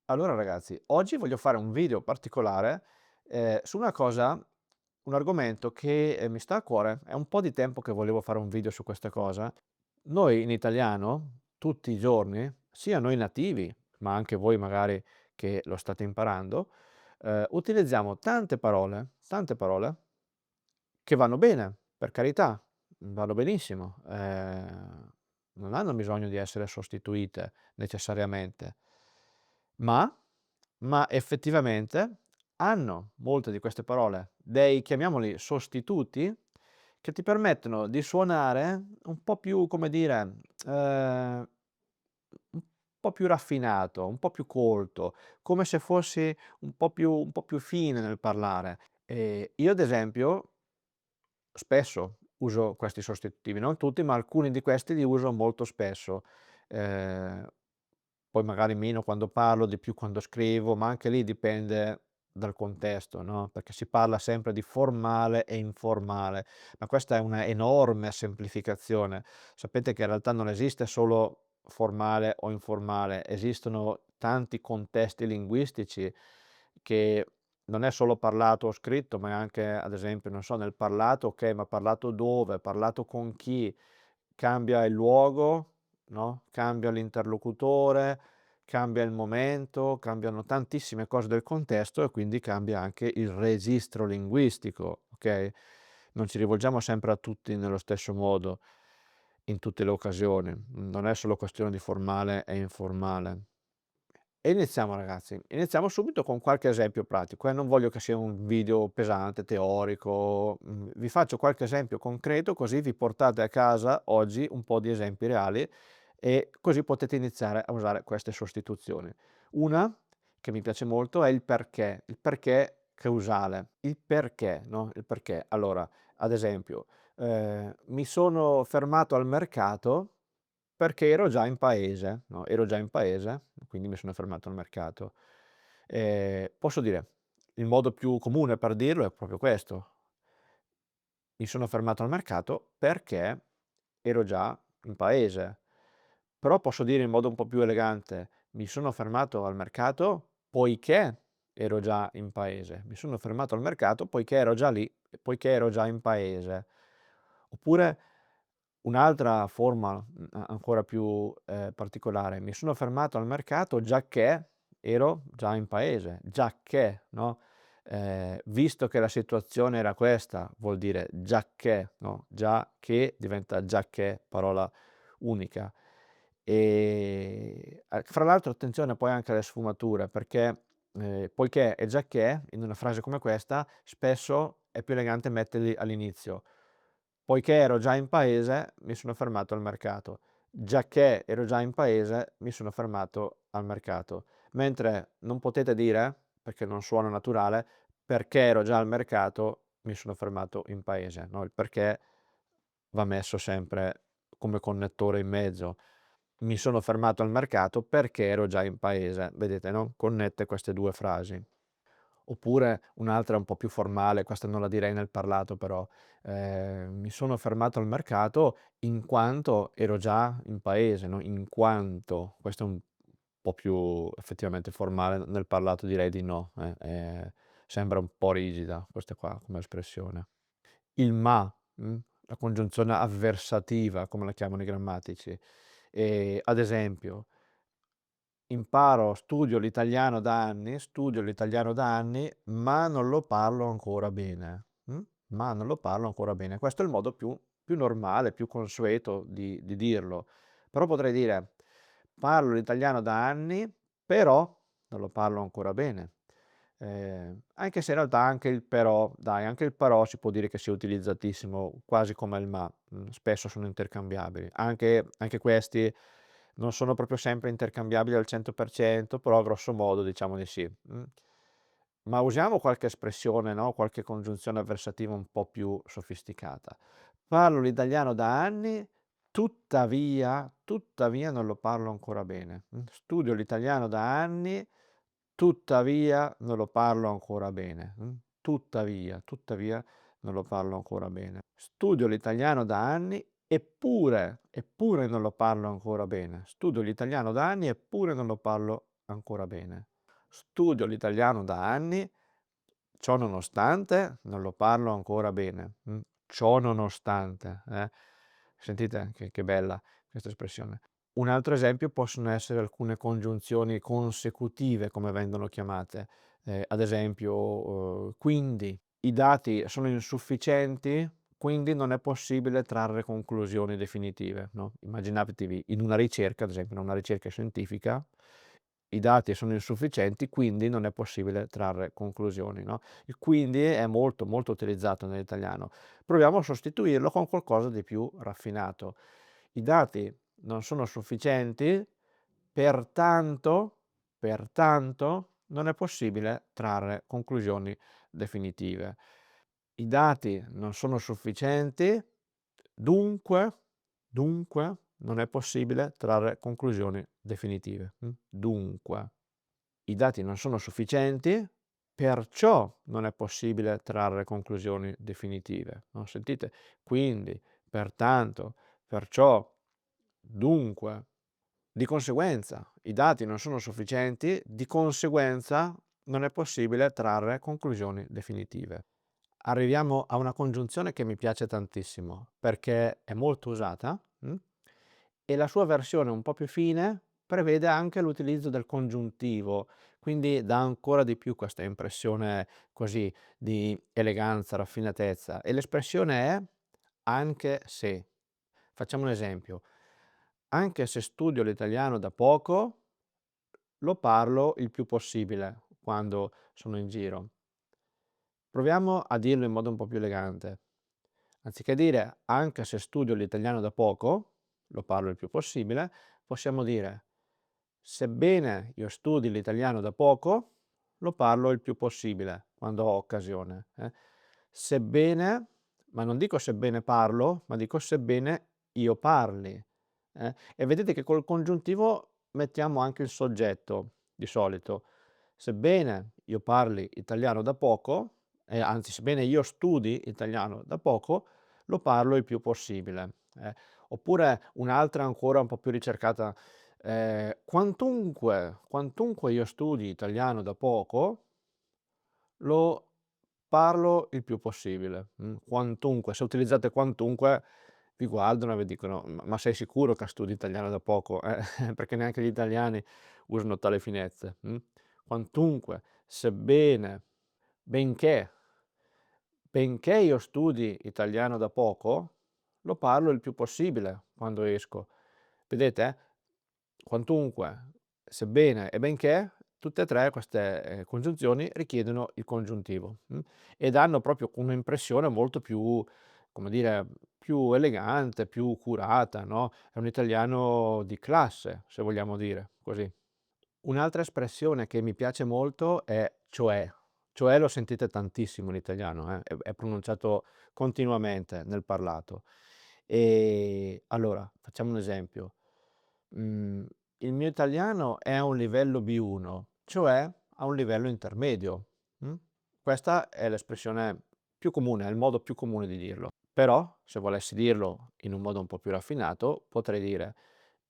Allora ragazzi, oggi voglio fare un video particolare, su una cosa un argomento che, mi sta a cuore. È un po' di tempo che volevo fare un video su questa cosa. Noi in italiano, tutti i giorni, sia noi nativi, ma anche voi magari che lo state imparando, utilizziamo tante parole che vanno bene, per carità, vanno benissimo, non hanno bisogno di essere sostituite necessariamente, ma effettivamente hanno molte di queste parole dei, chiamiamoli, sostituti, che ti permettono di suonare un po' più, come dire, un po' più raffinato, un po' più colto, come se fossi un po' più fine nel parlare. Io ad esempio spesso uso questi sostitutivi, non tutti, ma alcuni di questi li uso molto spesso. Ehm, Poi magari meno quando parlo, di più quando scrivo, ma anche lì dipende dal contesto, no, perché si parla sempre di formale e informale, ma questa è una enorme semplificazione. Sapete che in realtà non esiste solo formale o informale, esistono tanti contesti linguistici che non è solo parlato o scritto, ma è anche, ad esempio, non so, nel parlato, okay, ma parlato dove, parlato con chi, cambia il luogo, no, cambia l'interlocutore, cambia il momento, cambiano tantissime cose del contesto e quindi cambia anche il registro linguistico, okay? Non ci rivolgiamo sempre a tutti nello stesso modo, in tutte le occasioni. Non è solo questione di formale e informale. E iniziamo ragazzi, iniziamo subito con qualche esempio pratico, non voglio che sia un video pesante, teorico, vi faccio qualche esempio concreto così vi portate a casa oggi un po' di esempi reali e così potete iniziare a usare queste sostituzioni. Una che mi piace molto è il perché causale, il perché, no, il perché. Allora, ad esempio, mi sono fermato al mercato perché ero già in paese, no, ero già in paese, quindi mi sono fermato al mercato. Posso dire, il modo più comune per dirlo è proprio questo: mi sono fermato al mercato perché ero già in paese. Però posso dire in modo un po' più elegante: mi sono fermato al mercato poiché ero già in paese. Mi sono fermato al mercato poiché ero già lì e poiché ero già in paese. Oppure un'altra forma, ancora più, particolare: mi sono fermato al mercato giacché ero già in paese. Giacché, no, visto che la situazione era questa, vuol dire giacché, no, già che diventa giacché, parola unica. Fra l'altro attenzione poi anche alle sfumature perché, poiché e giacché in una frase come questa spesso è più elegante metterli all'inizio. Poiché ero già in paese, mi sono fermato al mercato. Giacché ero già in paese, mi sono fermato al mercato. Mentre non potete dire, perché non suona naturale, perché ero già al mercato, mi sono fermato in paese, no, il perché va messo sempre come connettore in mezzo. Mi sono fermato al mercato perché ero già in paese. Vedete, no, connette queste 2 frasi. Oppure un'altra un po' più formale, questa non la direi nel parlato però, mi sono fermato al mercato in quanto ero già in paese, no, in quanto. Questo è un po' più effettivamente formale, nel parlato direi di no, sembra un po' rigida questa qua come espressione. Il ma, la congiunzione avversativa come la chiamano i grammatici. Ad esempio studio l'italiano da anni, ma non lo parlo ancora bene, ma non lo parlo ancora bene. Questo è il modo più normale, più consueto di dirlo. Però potrei dire: "Parlo l'italiano da anni, però non lo parlo ancora bene". Anche se in realtà anche il però dai, anche il però si può dire che sia utilizzatissimo quasi come il ma, spesso sono intercambiabili. Anche questi non sono proprio sempre intercambiabili al 100%, però grosso modo diciamo di sì, Ma usiamo qualche espressione, no, qualche congiunzione avversativa un po' più sofisticata. Parlo l'italiano da anni, tuttavia non lo parlo ancora bene. Studio l'italiano da anni, tuttavia non lo parlo ancora bene. Tuttavia non lo parlo ancora bene. Studio l'italiano da anni, eppure non lo parlo ancora bene. Studio l'italiano da anni, eppure non lo parlo ancora bene. studio l'italiano da anni, ciò nonostante non lo parlo ancora bene, ciò nonostante, Sentite che bella questa espressione. Un altro esempio possono essere alcune congiunzioni consecutive, come vengono chiamate, ad esempio, quindi i dati sono insufficienti, quindi non è possibile trarre conclusioni definitive, no, immaginatevi in una ricerca, ad esempio in una ricerca scientifica, i dati sono insufficienti, quindi non è possibile trarre conclusioni, no, il quindi è molto, molto utilizzato nell'italiano. Proviamo a sostituirlo con qualcosa di più raffinato. I dati non sono sufficienti, pertanto non è possibile trarre conclusioni definitive. I dati non sono sufficienti, dunque non è possibile trarre conclusioni definitive, dunque. I dati non sono sufficienti, perciò non è possibile trarre conclusioni definitive, no, sentite? Quindi, pertanto, perciò, dunque. Di conseguenza, i dati non sono sufficienti, di conseguenza non è possibile trarre conclusioni definitive. Arriviamo a una congiunzione che mi piace tantissimo, perché è molto usata, e la sua versione un po' più fine prevede anche l'utilizzo del congiuntivo, quindi dà ancora di più questa impressione così di eleganza, raffinatezza, e l'espressione è: "anche se". Facciamo un esempio: "Anche se studio l'italiano da poco, lo parlo il più possibile quando sono in giro". Proviamo a dirlo in modo un po' più elegante. Anziché dire: "Anche se studio l'italiano da poco, lo parlo il più possibile", possiamo dire: "Sebbene io studi l'italiano da poco, lo parlo il più possibile quando ho occasione", Sebbene, ma non dico sebbene parlo, ma dico sebbene io parli, e vedete che col congiuntivo mettiamo anche il soggetto di solito. Sebbene io parli italiano da poco, anzi sebbene io studi italiano da poco, lo parlo il più possibile, Oppure un'altra ancora un po' più ricercata, quantunque io studi italiano da poco, lo parlo il più possibile, quantunque. Se utilizzate quantunque vi guardano e vi dicono: "Ma sei sicuro che studi italiano da poco?" Perché neanche gli italiani usano tale finezze, Quantunque, sebbene, benché. Benché io studi italiano da poco, lo parlo il più possibile quando esco. Vedete? Quantunque, sebbene e benché, tutte e 3 queste, congiunzioni richiedono il congiuntivo, e danno proprio un'impressione molto più, come dire, più elegante, più curata, no, è un italiano di classe, se vogliamo dire così. Un'altra espressione che mi piace molto è cioè. Cioè lo sentite tantissimo in italiano, è pronunciato continuamente nel parlato. Allora, facciamo un esempio. Mhmm, il mio italiano è a un livello B1, cioè a un livello intermedio, mh? Questa è l'espressione più comune, è il modo più comune di dirlo. Però, se volessi dirlo in un modo un po' più raffinato, potrei dire: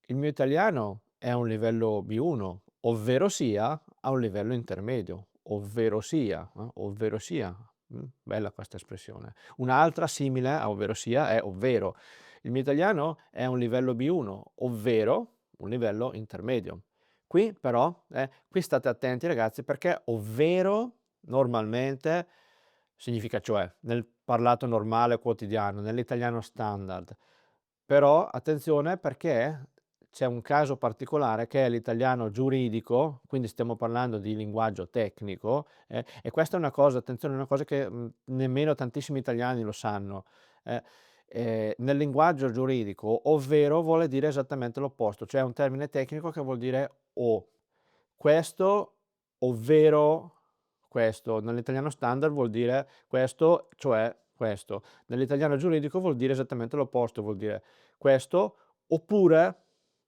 "Il mio italiano è a un livello B1, ovverosia a un livello intermedio", ovverosia, bella questa espressione. Un'altra simile a ovverosia è ovvero. Il mio italiano è a un livello B1, ovvero un livello intermedio. Qui però, qui state attenti ragazzi perché ovvero normalmente significa cioè, nel parlato normale quotidiano, nell'italiano standard. Però attenzione perché c'è un caso particolare che è l'italiano giuridico, quindi stiamo parlando di linguaggio tecnico, e questa è una cosa, attenzione, è una cosa che, nemmeno tantissimi italiani lo sanno. eh. Nel linguaggio giuridico ovvero vuole dire esattamente l'opposto, cioè è un termine tecnico che vuol dire o. Questo, ovvero questo. Nell'italiano standard vuol dire questo, cioè questo. Nell'italiano giuridico vuol dire esattamente l'opposto, vuol dire questo oppure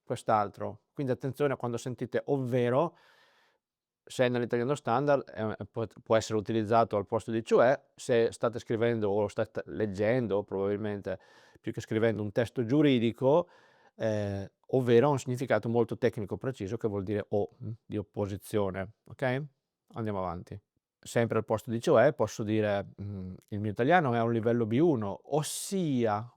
quest'altro. Quindi attenzione a quando sentite ovvero, se nell'italiano standard può essere utilizzato al posto di cioè, se state scrivendo o state leggendo probabilmente più che scrivendo un testo giuridico, ovvero ha un significato molto tecnico preciso che vuol dire di opposizione, okay? Andiamo avanti. Sempre al posto di cioè posso dire, il mio italiano è a un livello B1, ossia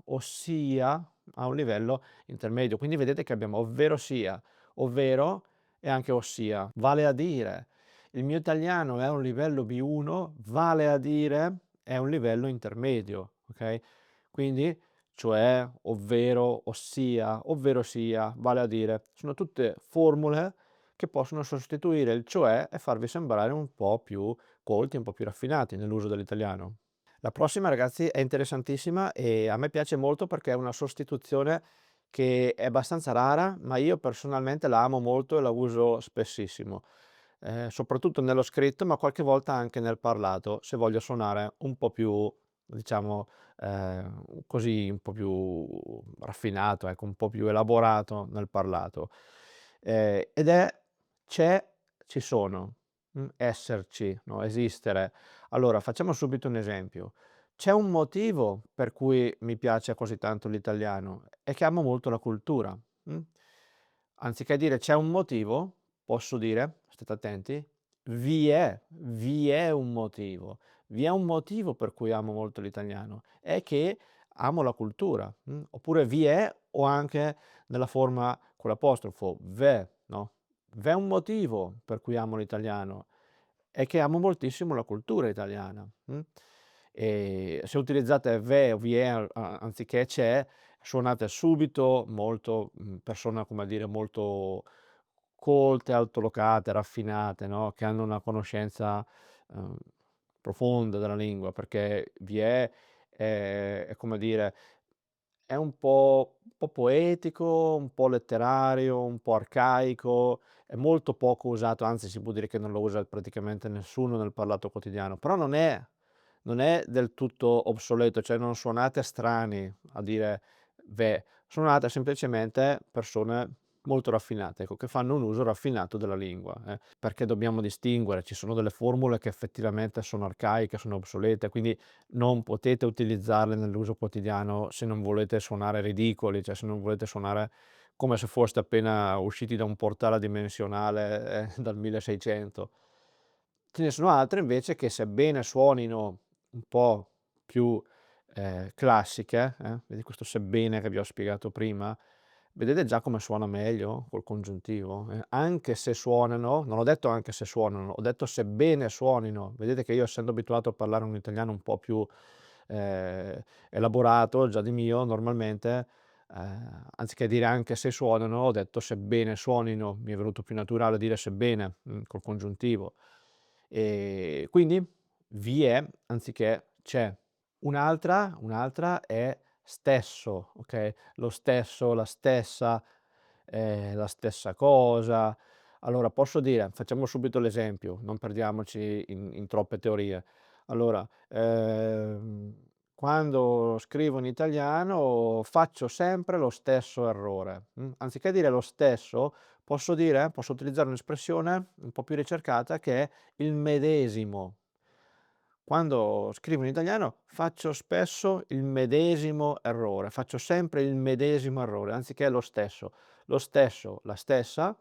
a un livello intermedio. Quindi vedete che abbiamo ovvero sia, ovvero e anche ossia. Vale a dire, il mio italiano è a un livello B1, vale a dire è un livello intermedio, okay? Quindi cioè, ovvero, ossia, ovverosia, vale a dire, sono tutte formule che possono sostituire il cioè e farvi sembrare un po' più colti, un po' più raffinati nell'uso dell'italiano. La prossima ragazzi è interessantissima e a me piace molto perché è una sostituzione che è abbastanza rara, ma io personalmente la amo molto e la uso spessissimo, soprattutto nello scritto, ma qualche volta anche nel parlato, se voglio suonare un po' più, diciamo, così, un po' più raffinato, ecco, un po' più elaborato nel parlato. Ed è c'è, ci sono, esserci, no, esistere. Allora, facciamo subito un esempio. C'è un motivo per cui mi piace così tanto l'italiano, è che amo molto la cultura, mh? Anziché dire c'è un motivo, posso dire, state attenti, vi è un motivo. Vi è un motivo per cui amo molto l'italiano, è che amo la cultura, oppure vi è o anche nella forma con l'apostrofo, v'è, no, v'è un motivo per cui amo l'italiano, è che amo moltissimo la cultura italiana, se utilizzate v'è o vi è anziché c'è, suonate subito molto, persone, come dire, molto colte, altolocate, raffinate, no, che hanno una conoscenza, uhm, profonda della lingua, perché vi è come dire, è un po' poetico, un po' letterario, un po' arcaico, è molto poco usato, anzi si può dire che non lo usa praticamente nessuno nel parlato quotidiano, però non è del tutto obsoleto, cioè non suonate strani a dire "ve", suonate semplicemente persone molto raffinate, ecco, che fanno un uso raffinato della lingua, perché dobbiamo distinguere, ci sono delle formule che effettivamente sono arcaiche, sono obsolete, quindi non potete utilizzarle nell'uso quotidiano se non volete suonare ridicoli, cioè se non volete suonare come se foste appena usciti da un portale adimensionale, dal 1600. Ce ne sono altre invece che sebbene suonino un po' più, classiche, vedi questo sebbene che vi ho spiegato prima, vedete già come suona meglio col congiuntivo? Anche se suonano, non ho detto anche se suonano, ho detto sebbene suonino. Vedete che io essendo abituato a parlare un italiano un po' più, ehm, elaborato già di mio normalmente, anziché dire anche se suonano, ho detto sebbene suonino, mi è venuto più naturale dire sebbene, col congiuntivo. Quindi vi è anziché c'è. Un'altra è stesso, okay, lo stesso, la stessa cosa. Allora posso dire facciamo subito l'esempio, non perdiamoci in troppe teorie. Allora, quando scrivo in italiano faccio sempre lo stesso errore, anziché dire lo stesso, posso utilizzare un'espressione un po' più ricercata che è il medesimo. Quando scrivo in italiano faccio spesso il medesimo errore, faccio sempre il medesimo errore, anziché lo stesso. Lo stesso, la stessa,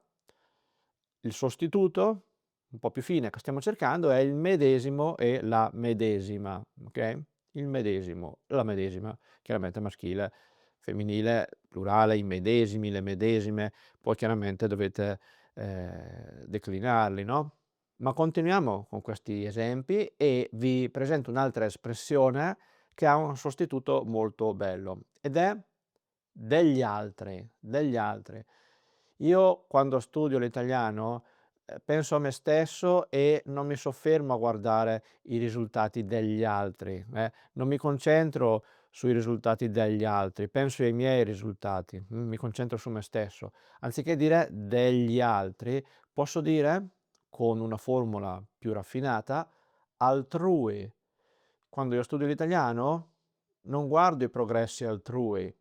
il sostituto, un po' più fine che stiamo cercando, è il medesimo e la medesima, okay? Il medesimo, la medesima, chiaramente maschile, femminile, plurale, i medesimi, le medesime, poi chiaramente dovete, declinarli, no? Ma continuiamo con questi esempi e vi presento un'altra espressione che ha un sostituto molto bello ed è degli altri, degli altri. Io quando studio l'italiano, penso a me stesso e non mi soffermo a guardare i risultati degli altri, non mi concentro sui risultati degli altri, penso ai miei risultati, mi concentro su me stesso. Anziché dire degli altri, posso dire, con una formula più raffinata, altrui. Quando io studio l'italiano non guardo i progressi altrui,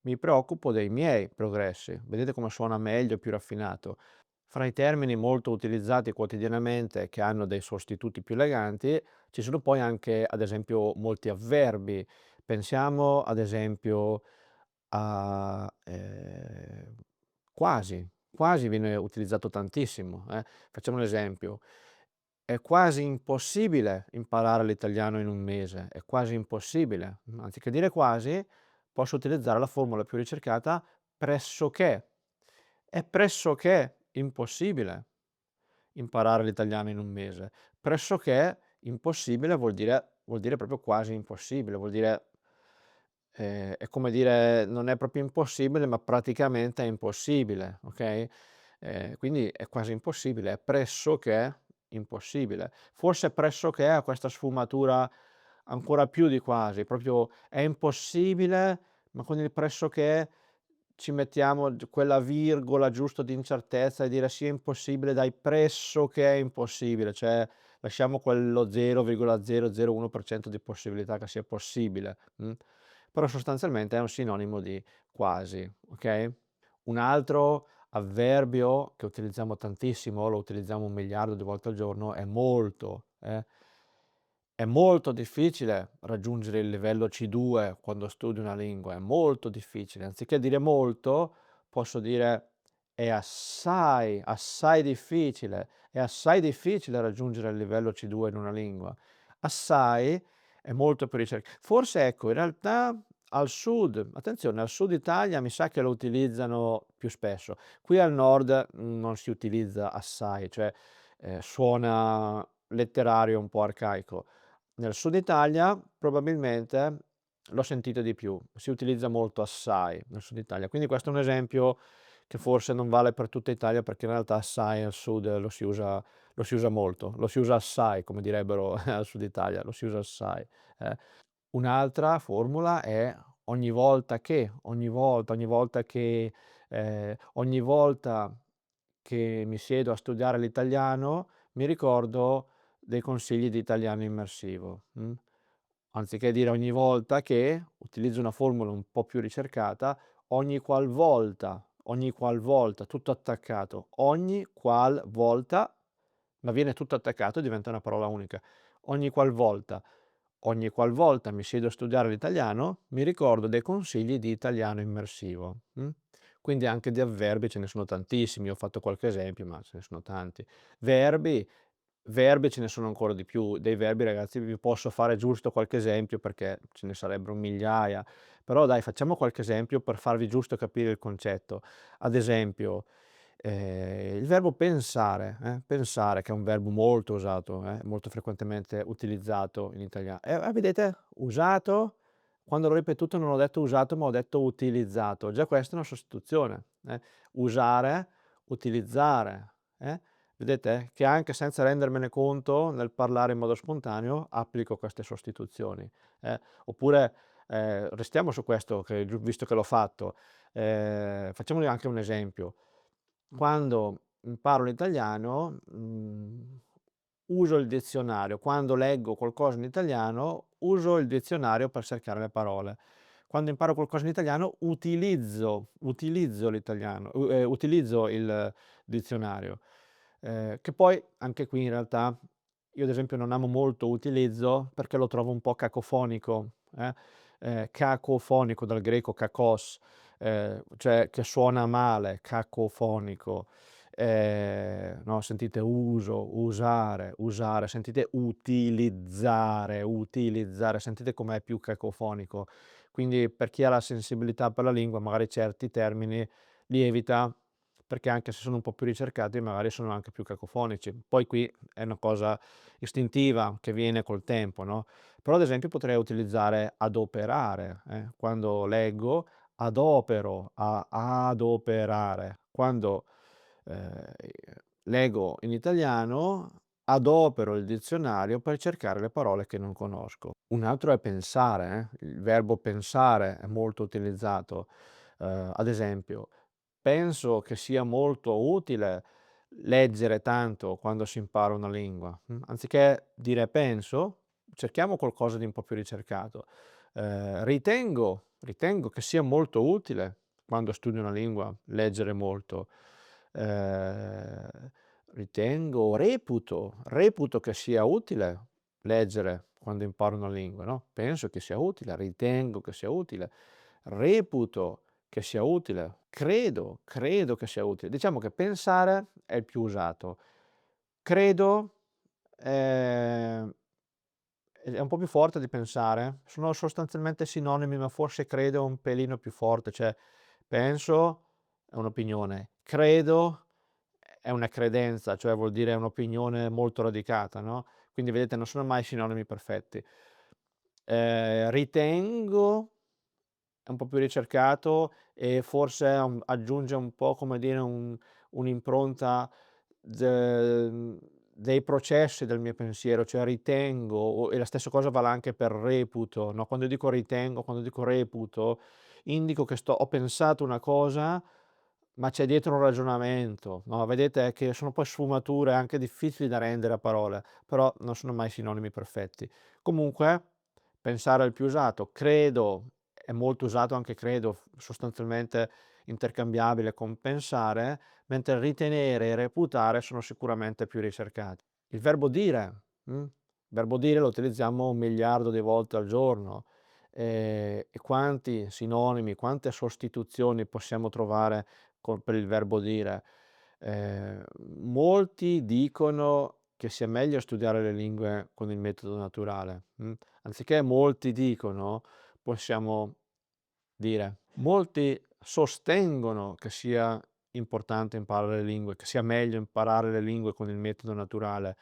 mi preoccupo dei miei progressi. Vedete come suona meglio e più raffinato? Fra i termini molto utilizzati quotidianamente che hanno dei sostituti più eleganti, ci sono poi anche, ad esempio, molti avverbi. Pensiamo ad esempio a, Quasi, quasi viene utilizzato tantissimo, eh. Facciamo un esempio: è quasi impossibile imparare l'italiano in un mese, è quasi impossibile. Anziché dire quasi, posso utilizzare la formula più ricercata pressoché. È pressoché impossibile imparare l'italiano in un mese. Pressoché impossibile vuol dire proprio quasi impossibile, vuol dire è come dire non è proprio impossibile, ma praticamente è impossibile, okay, quindi è quasi impossibile, è pressoché impossibile. Forse pressoché ha questa sfumatura ancora più di quasi, proprio è impossibile, ma con il pressoché ci mettiamo g quella virgola giusto di incertezza e dire: "Sì, è impossibile, dai, pressoché è impossibile", cioè lasciamo quello 0,001% di possibilità che sia possibile, però sostanzialmente è un sinonimo di quasi, okay? Un altro avverbio che utilizziamo tantissimo, lo utilizziamo 1 miliardo di volte al giorno, è molto, È molto difficile raggiungere il livello C2 quando studi una lingua, è molto difficile. Anziché dire molto, posso dire: "È assai, assai difficile, è assai difficile raggiungere il livello C2 in una lingua". Assai è molto più forse ecco, in realtà al sud, attenzione, al sud Italia mi sa che lo utilizzano più spesso. Qui al nord, non si utilizza assai, cioè, suona letterario, un po' arcaico. Nel sud Italia probabilmente l'ho sentito di più, si utilizza molto assai nel sud Italia, quindi questo è un esempio che forse non vale per tutta Italia, perché in realtà assai al sud lo si usa molto, lo si usa assai come direbbero al sud Italia, lo si usa assai, eh. Un'altra formula è ogni volta che mi siedo a studiare l'italiano, mi ricordo dei consigli di italiano immersivo, Anziché dire ogni volta che, utilizzo una formula un po' più ricercata, ogni qualvolta, tutto attaccato, ogni qualvolta, ma viene tutto attaccato e diventa una parola unica. Ogni qualvolta ogni qualvolta mi siedo a studiare l'italiano, mi ricordo dei consigli di italiano immersivo, Quindi anche di avverbi ce ne sono tantissimi, ho fatto qualche esempio, ma ce ne sono tanti. Verbi Verbi ce ne sono ancora di più. Dei verbi, ragazzi, vi posso fare giusto qualche esempio perché ce ne sarebbero migliaia, però dai, facciamo qualche esempio per farvi giusto capire il concetto. Ad esempio, il verbo pensare che è un verbo molto usato, molto frequentemente utilizzato in vedete? Usato, quando l'ho ripetuto non ho detto usato, ma ho detto utilizzato. Già questa è una sostituzione, Usare, utilizzare, Vedete che anche senza rendermene conto, nel parlare in modo spontaneo, applico queste sostituzioni, oppure, restiamo su questo che visto che l'ho fatto, facciamone anche un esempio. Quando imparo l'italiano, uso il dizionario. Quando leggo qualcosa in italiano, uso il dizionario per cercare le parole. Quando imparo qualcosa in italiano utilizzo l'italiano utilizzo il dizionario. Che poi anche qui in realtà io ad esempio non amo molto utilizzo perché lo trovo un po' cacofonico, cacofonico dal greco kakos, cioè che suona male, cacofonico. No, sentite uso, usare, usare, sentite utilizzare, utilizzare, sentite com'è più cacofonico. Quindi per chi ha la sensibilità per la lingua magari certi termini li evita, perché anche se sono un po' più ricercati magari sono anche più cacofonici. Poi qui è una cosa istintiva che viene col tempo, no, però ad esempio potrei utilizzare adoperare, quando leggo adopero, adoperare. Quando, leggo in italiano adopero il dizionario per cercare le parole che non conosco. Un altro è pensare, il verbo pensare è molto utilizzato. Ad esempio, penso che sia molto utile leggere tanto quando si impara una lingua, anziché dire penso, cerchiamo qualcosa di un po' più ricercato. Ritengo che sia molto utile quando studio una lingua leggere molto. Ehm, reputo che sia utile leggere quando imparo una lingua, no, penso che sia utile, ritengo che sia utile, reputo che sia utile. Credo che sia utile. Diciamo che pensare è il più usato. Credo, ehm, è un po' più forte di pensare. Sono sostanzialmente sinonimi, ma forse credo è un pelino più forte, cioè penso è un'opinione, credo è una credenza, cioè vuol dire è un'opinione molto radicata, no, quindi vedete non sono mai sinonimi perfetti. Ritengo è un po' più ricercato e forse aggiunge un po', come dire, un'impronta dei processi del mio pensiero, cioè ritengo e la stessa cosa vale anche per reputo, no, quando io dico ritengo, quando dico reputo, indico che ho pensato una cosa, ma c'è dietro un ragionamento, no, vedete che sono poi sfumature anche difficili da rendere a parole, però non sono mai sinonimi perfetti. Comunque, pensare è il più usato, credo è molto usato anche credo, sostanzialmente intercambiabile con pensare, mentre ritenere e reputare sono sicuramente più ricercati. Il il verbo dire lo utilizziamo 1.000.000.000 di volte al giorno, e quanti sinonimi, quante sostituzioni possiamo trovare per il verbo dire. Molti dicono che sia meglio studiare le lingue con il metodo naturale, anziché molti dicono, possiamo dire. Molti sostengono che sia importante imparare le lingue, che sia meglio imparare le lingue con il metodo naturale.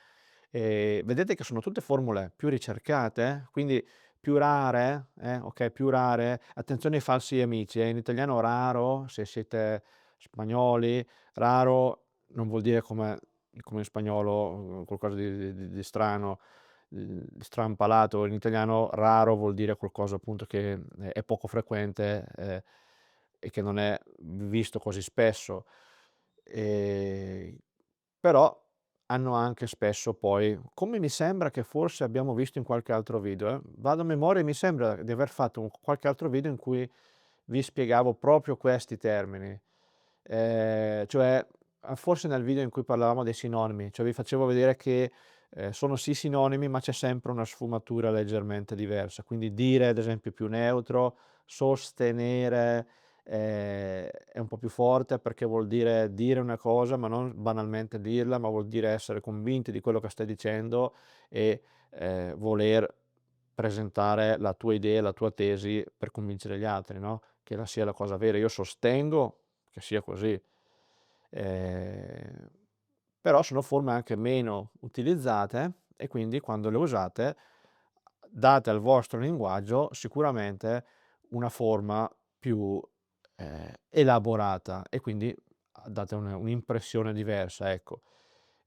Vedete che sono tutte formule più ricercate, quindi più rare, okay, più rare. Attenzione ai falsi amici, in italiano raro, se siete spagnoli, raro non vuol dire come in spagnolo, qualcosa di strano, di strampalato. In italiano raro vuol dire qualcosa appunto che è poco frequente, e che non è visto così spesso. Ehm, Però hanno anche spesso poi come mi sembra che forse abbiamo visto in qualche altro video, vado a memoria e mi sembra di aver fatto qualche altro video in cui vi spiegavo proprio questi termini. Cioè, forse nel video in cui parlavamo dei sinonimi, cioè vi facevo vedere che, sono sì sinonimi, ma c'è sempre una sfumatura leggermente diversa. Quindi dire ad esempio è più neutro, sostenere, è un po' più forte perché vuol dire una cosa, ma non banalmente dirla, ma vuol dire essere convinti di quello che stai dicendo e, voler presentare la tua idea, la tua tesi per convincere gli altri, no, che la sia la cosa vera. Io sostengo che sia così. Ehm, Però sono forme anche meno utilizzate e quindi quando le usate, date al vostro linguaggio sicuramente una forma più, elaborata e quindi date un'impressione diversa, ecco.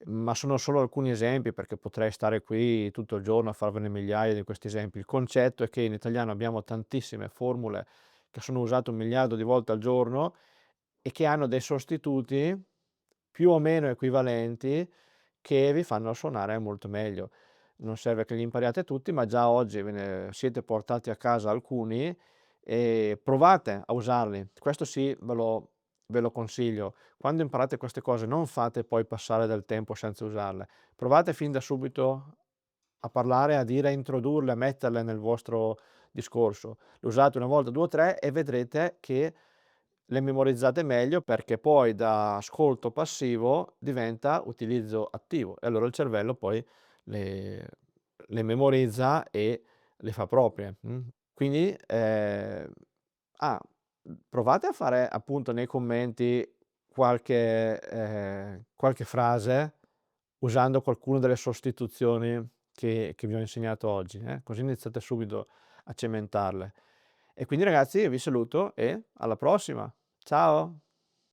Ma sono solo alcuni esempi perché potrei stare qui tutto il giorno a farvene migliaia di questi esempi. Il concetto è che in italiano abbiamo tantissime formule che sono usate 1.000.000.000 di volte al giorno e che hanno dei sostituti più o meno equivalenti che vi fanno suonare molto meglio. Non serve che li impariate tutti, ma già oggi ve ne siete portati a casa alcuni e provate a usarli. Questo sì, ve lo consiglio. Quando imparate queste cose non fate poi passare del tempo senza usarle. Provate fin da subito a parlare, a dire, a introdurle, a metterle nel vostro discorso. Lo usate una volta, 2 o 3 e vedrete che le memorizzate meglio perché poi da ascolto passivo diventa utilizzo attivo e allora il cervello poi le le memorizza e le fa proprie, Quindi, ah, provate a fare appunto nei commenti qualche frase usando qualcuno delle sostituzioni che vi ho insegnato oggi, così iniziate subito a cementarle. E quindi ragazzi io vi saluto e alla prossima. Ciao.